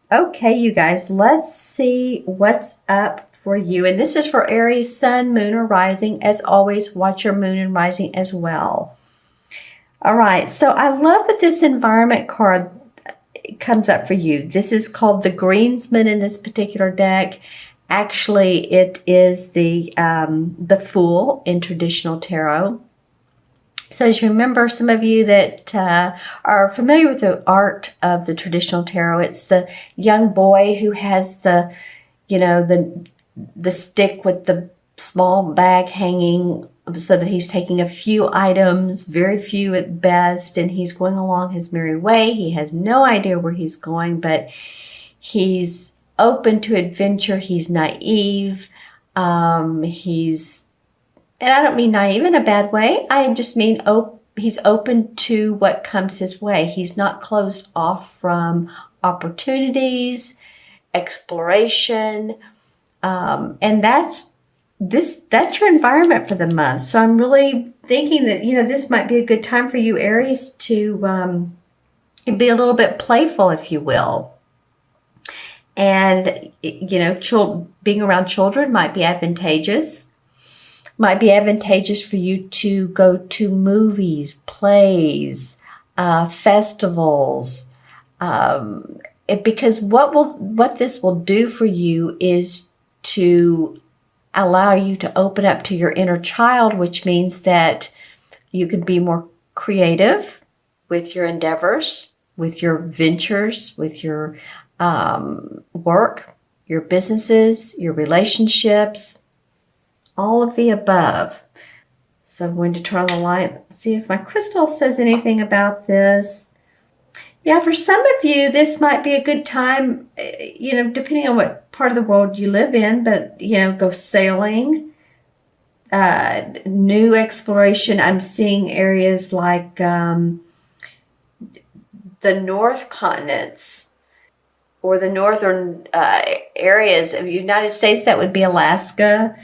Okay, you guys, let's see what's up for you. And this is for Aries, Sun, Moon, or Rising. As always, watch your Moon and Rising as well. All right, so I love that this environment card comes up for you. This is called the Greensman in this particular deck. Actually, it is the Fool in traditional tarot. So as you remember, some of you that are familiar with the art of the traditional tarot, it's the young boy who has the stick with the small bag hanging so that he's taking a few items, very few at best, and he's going along his merry way. He has no idea where he's going, but he's open to adventure. He's naive. And I don't mean naive in a bad way. I just mean he's open to what comes his way. He's not closed off from opportunities, exploration, and that's your environment for the month. So I'm really thinking that this might be a good time for you, Aries, to be a little bit playful, if you will. And being around children might be advantageous. Might be advantageous for you to go to movies, plays, festivals, because what this will do for you is to allow you to open up to your inner child, which means that you can be more creative with your endeavors, with your ventures, with your work, your businesses, your relationships, all of the above. So I'm going to turn on the light, see if my crystal says anything about this. Yeah, for some of you, this might be a good time, depending on what part of the world you live in, but, go sailing, new exploration. I'm seeing areas like the North continents or the northern areas of the United States. That would be Alaska,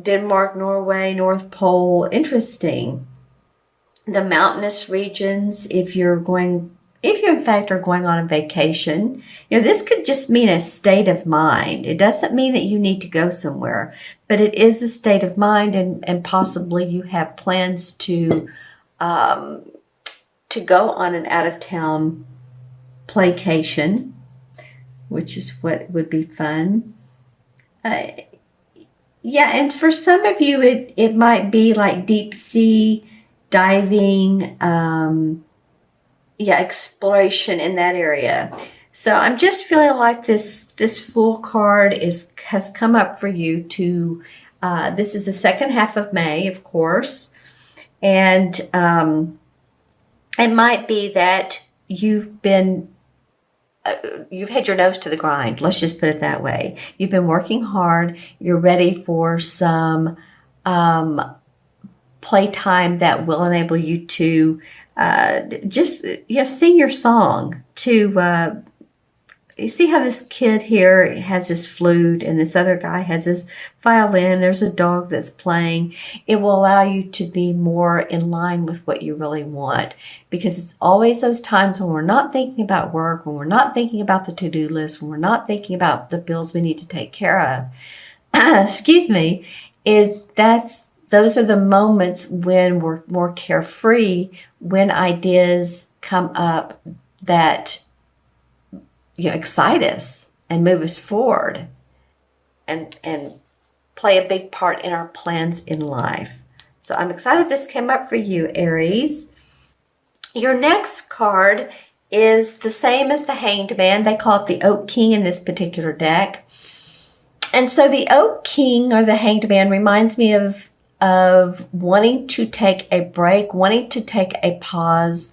Denmark, Norway, North Pole. Interesting. The mountainous regions, if you in fact are going on a vacation, this could just mean a state of mind. It doesn't mean that you need to go somewhere, but it is a state of mind, and possibly you have plans to go on an out-of-town playcation, which is what would be fun. Yeah, and for some of you, it might be like deep sea diving, exploration in that area. So I'm just feeling like this Fool card has come up for you to. This is the second half of May, of course, and it might be that you've had your nose to the grind. Let's just put it that way. You've been working hard. You're ready for some playtime that will enable you to just sing your song. To you see how this kid here has his flute and this other guy has his violin. There's a dog that's playing. It will allow you to be more in line with what you really want, because it's always those times when we're not thinking about work, when we're not thinking about the to-do list, when we're not thinking about the bills we need to take care of. Excuse me. Those are the moments when we're more carefree, when ideas come up that excite us and move us forward and play a big part in our plans in life. So I'm excited this came up for you, Aries. Your next card is the same as the Hanged Man. They call it the Oak King in this particular deck. And so the Oak King, or the Hanged Man, reminds me of wanting to take a break, wanting to take a pause,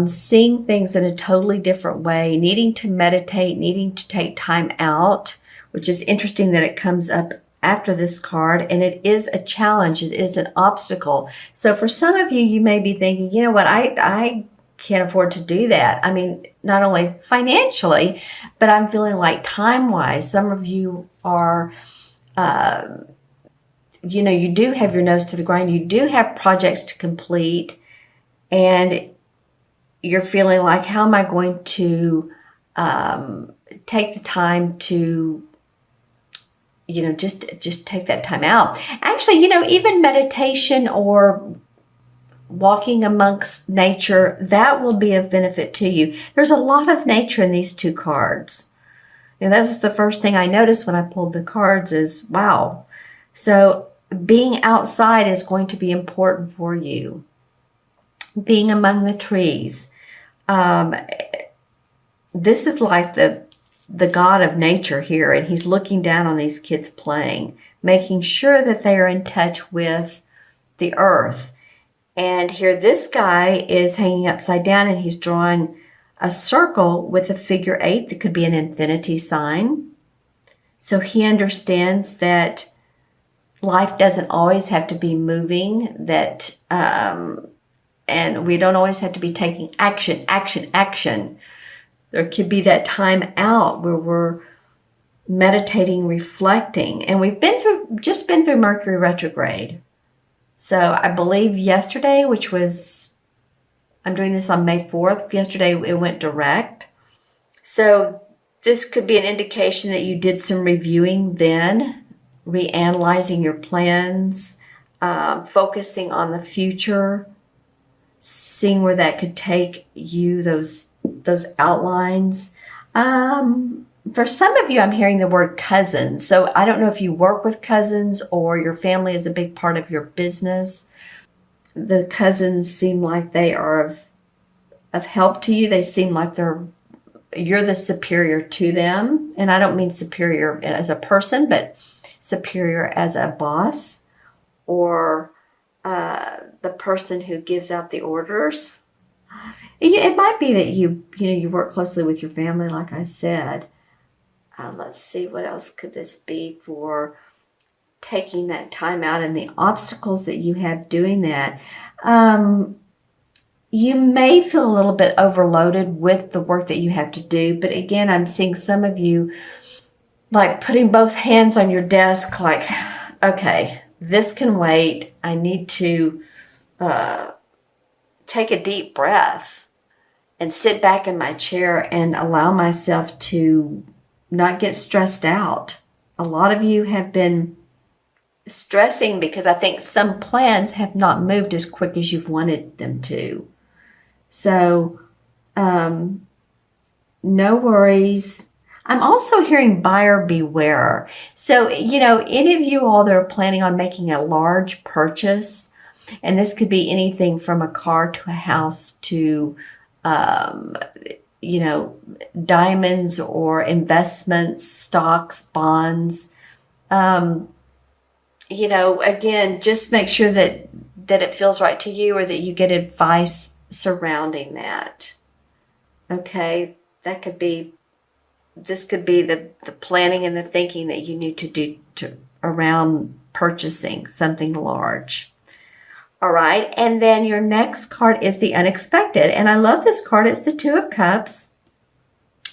seeing things in a totally different way, needing to meditate, needing to take time out, which is interesting that it comes up after this card. And it is a challenge. It is an obstacle. So for some of you, you may be thinking, you know what, I can't afford to do that. I mean, not only financially, but I'm feeling like time-wise. Some of you are, you do have your nose to the grind. You do have projects to complete. And you're feeling like, how am I going to take the time to, just take that time out. Actually, even meditation or walking amongst nature, that will be of benefit to you. There's a lot of nature in these two cards. And that was the first thing I noticed when I pulled the cards is, wow. So being outside is going to be important for you. Being among the trees. This is like the God of nature here, and he's looking down on these kids playing, making sure that they are in touch with the earth. And here this guy is hanging upside down, and he's drawing a circle with a figure 8 that could be an infinity sign. So he understands that life doesn't always have to be moving, that and we don't always have to be taking action. There could be that time out where we're meditating, reflecting. And we've just been through Mercury retrograde. So I believe yesterday, which was, I'm doing this on May 4th. Yesterday it went direct. So this could be an indication that you did some reviewing then, reanalyzing your plans, focusing on the future, seeing where that could take you, those outlines. For some of you, I'm hearing the word cousins. So I don't know if you work with cousins or your family is a big part of your business. The cousins seem like they are of help to you. They seem like you're the superior to them. And I don't mean superior as a person, but superior as a boss or the person who gives out the orders. It might be that you work closely with your family, like I said. Let's see, what else could this be for taking that time out and the obstacles that you have doing that. You may feel a little bit overloaded with the work that you have to do. But again, I'm seeing some of you like putting both hands on your desk like, okay, this can wait. I need to take a deep breath and sit back in my chair and allow myself to not get stressed out. A lot of you have been stressing because I think some plans have not moved as quick as you've wanted them to. So, no worries. I'm also hearing buyer beware. So, any of you all that are planning on making a large purchase, and this could be anything from a car to a house to, diamonds or investments, stocks, bonds. Again, just make sure that it feels right to you or that you get advice surrounding that. Okay, this could be the planning and the thinking that you need to do around purchasing something large. All right, and then your next card is the unexpected. And I love this card. It's the Two of Cups.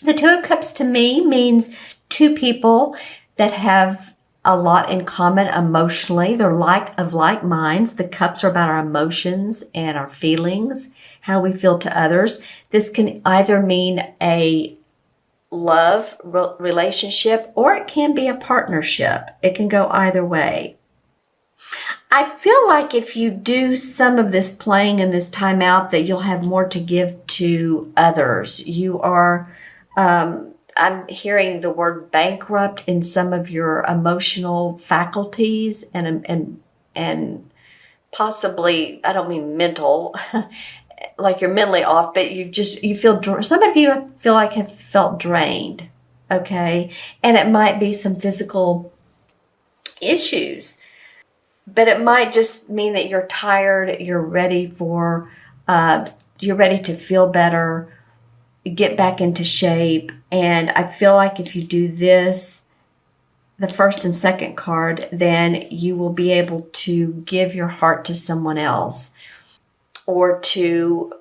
The Two of Cups to me means two people that have a lot in common emotionally. They're like minds. The cups are about our emotions and our feelings, how we feel to others. This can either mean a love relationship or it can be a partnership. It can go either way. I feel like if you do some of this playing and this time out, that you'll have more to give to others. You are, I'm hearing the word bankrupt in some of your emotional faculties and possibly, I don't mean mental, like you're mentally off, but you feel, some of you feel like have felt drained. Okay. And it might be some physical issues. But it might just mean that you're tired, you're ready to feel better, get back into shape. And I feel like if you do this, the first and second card, then you will be able to give your heart to someone else or to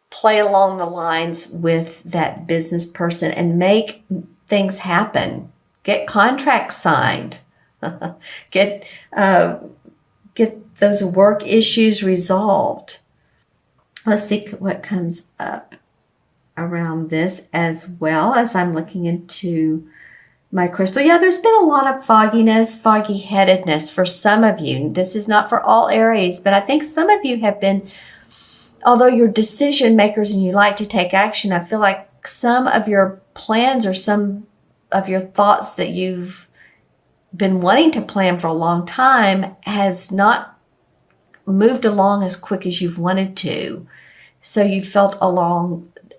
play along the lines with that business person and make things happen. Get contracts signed. Get those work issues resolved. Let's see what comes up around this as well as I'm looking into my crystal. Yeah, there's been a lot of fogginess, foggy headedness for some of you. This is not for all Aries, but I think some of you have been, although you're decision makers and you like to take action, I feel like some of your plans or some of your thoughts that you've been wanting to plan for a long time has not moved along as quick as you've wanted to. So you felt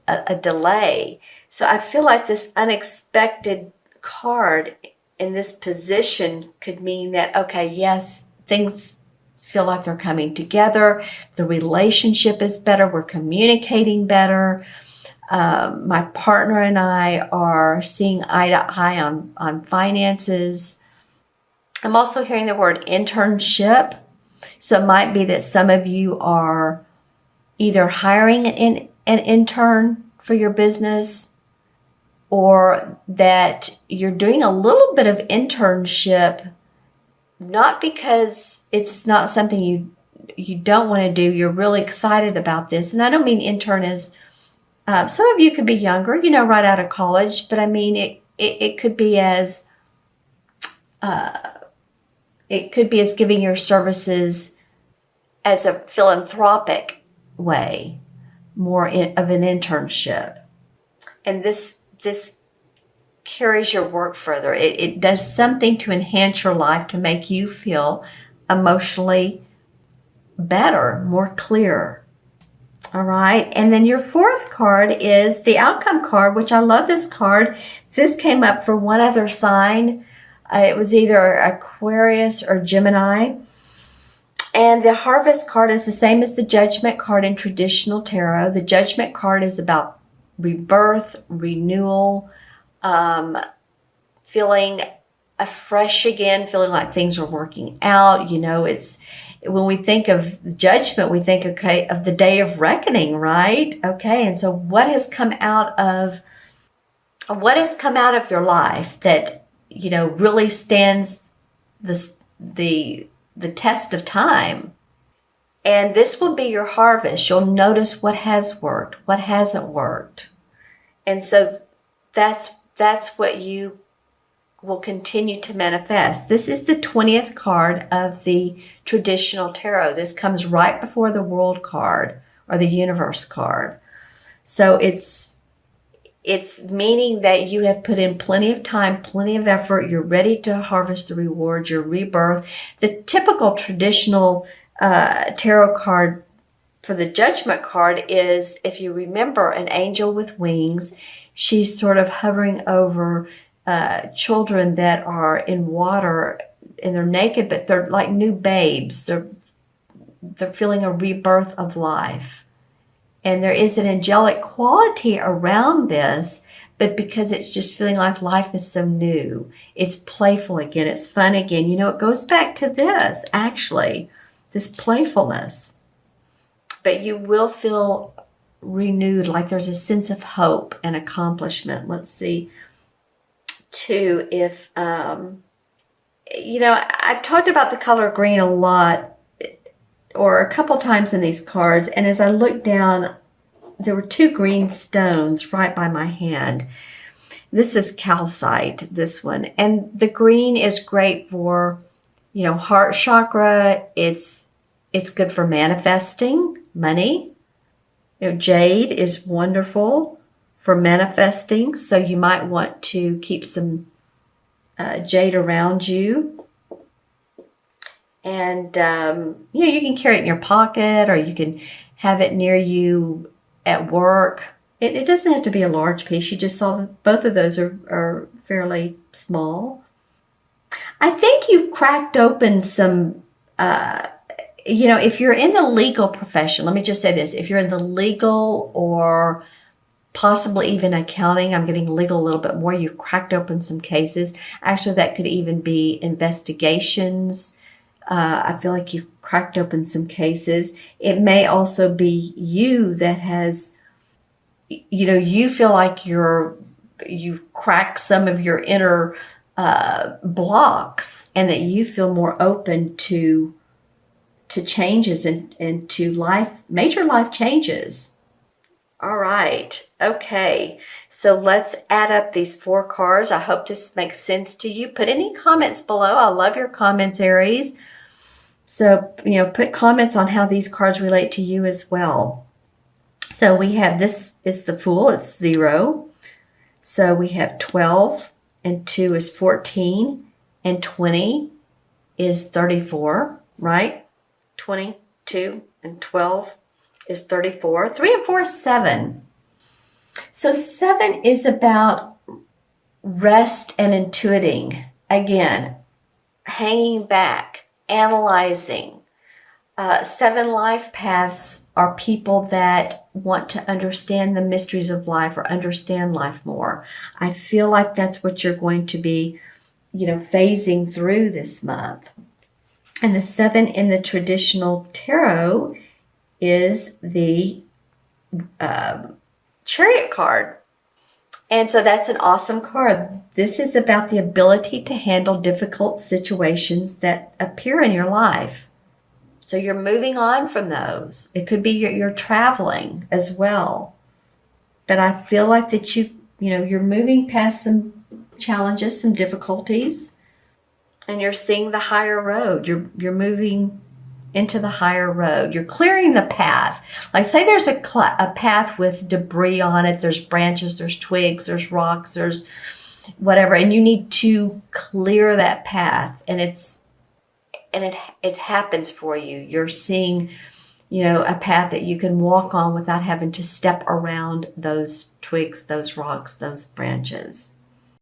a delay. So I feel like this unexpected card in this position could mean that, okay, yes, things feel like they're coming together. The relationship is better. We're communicating better. My partner and I are seeing eye to eye on finances. I'm also hearing the word internship. So it might be that some of you are either hiring an intern for your business, or that you're doing a little bit of internship, not because it's not something you don't want to do. You're really excited about this. And I don't mean intern as, some of you could be younger, right out of college, but I mean, it could be as, giving your services as a philanthropic way, more of an internship. And this carries your work further. It does something to enhance your life, to make you feel emotionally better, more clear. All right. And then your fourth card is the outcome card, which I love this card. This came up for one other sign. It was either Aquarius or Gemini. And the harvest card is the same as the judgment card in traditional tarot. The judgment card is about rebirth, renewal, feeling afresh again, feeling like things are working out. It's when we think of judgment, we think, okay, of the day of reckoning, right? Okay, and so what has come out of your life that really stands the test of time? And this will be your harvest. You'll notice what has worked, what hasn't worked. And so that's what you will continue to manifest. This is the 20th card of the traditional tarot. This comes right before the world card or the universe card. So it's meaning that you have put in plenty of time, plenty of effort. You're ready to harvest the rewards, your rebirth. The typical traditional tarot card for the judgment card is, if you remember, an angel with wings. She's sort of hovering over children that are in water and they're naked, but they're like new babes. They're feeling a rebirth of life. And there is an angelic quality around this, but because it's just feeling like life is so new, it's playful again, it's fun again. It goes back to this, actually, this playfulness. But you will feel renewed, like there's a sense of hope and accomplishment. Let's see, too, if, I've talked about the color green a lot, or a couple times in these cards, and as I looked down, there were two green stones right by my hand. This is calcite, this one, and the green is great for, heart chakra. It's good for manifesting money. Jade is wonderful for manifesting, so you might want to keep some jade around you. And, you can carry it in your pocket, or you can have it near you at work. It doesn't have to be a large piece. You just saw that both of those are fairly small. I think you've cracked open some, if you're in the legal profession, let me just say this. If you're in the legal or possibly even accounting, I'm getting legal a little bit more, you've cracked open some cases. Actually, that could even be investigations. I feel like you've cracked open some cases. It may also be you that has, you feel like you've cracked some of your inner blocks, and that you feel more open to to changes and to life, major life changes. All right. Okay. So let's add up these 4 cards. I hope this makes sense to you. Put any comments below. I love your comments, Aries. So, put comments on how these cards relate to you as well. So we have, this is the Fool. It's 0. So we have 12 and 2 is 14 and 20 is 34, right? 22 and 12 is 34. 3 and 4 is 7. So 7 is about rest and intuiting. Again, hanging back, analyzing. 7 life paths are people that want to understand the mysteries of life or understand life more. I feel like that's what you're going to be, phasing through this month. And the 7 in the traditional tarot is the Chariot card. And so that's an awesome card. This is about the ability to handle difficult situations that appear in your life. So you're moving on from those. It could be you're traveling as well. But I feel like that you're moving past some challenges, some difficulties, and you're seeing the higher road. You're moving into the higher road. You're clearing the path. Like, say there's a path with debris on it. There's branches, there's twigs, there's rocks, there's whatever, and you need to clear that path. And it happens for you. You're seeing, a path that you can walk on without having to step around those twigs, those rocks, those branches.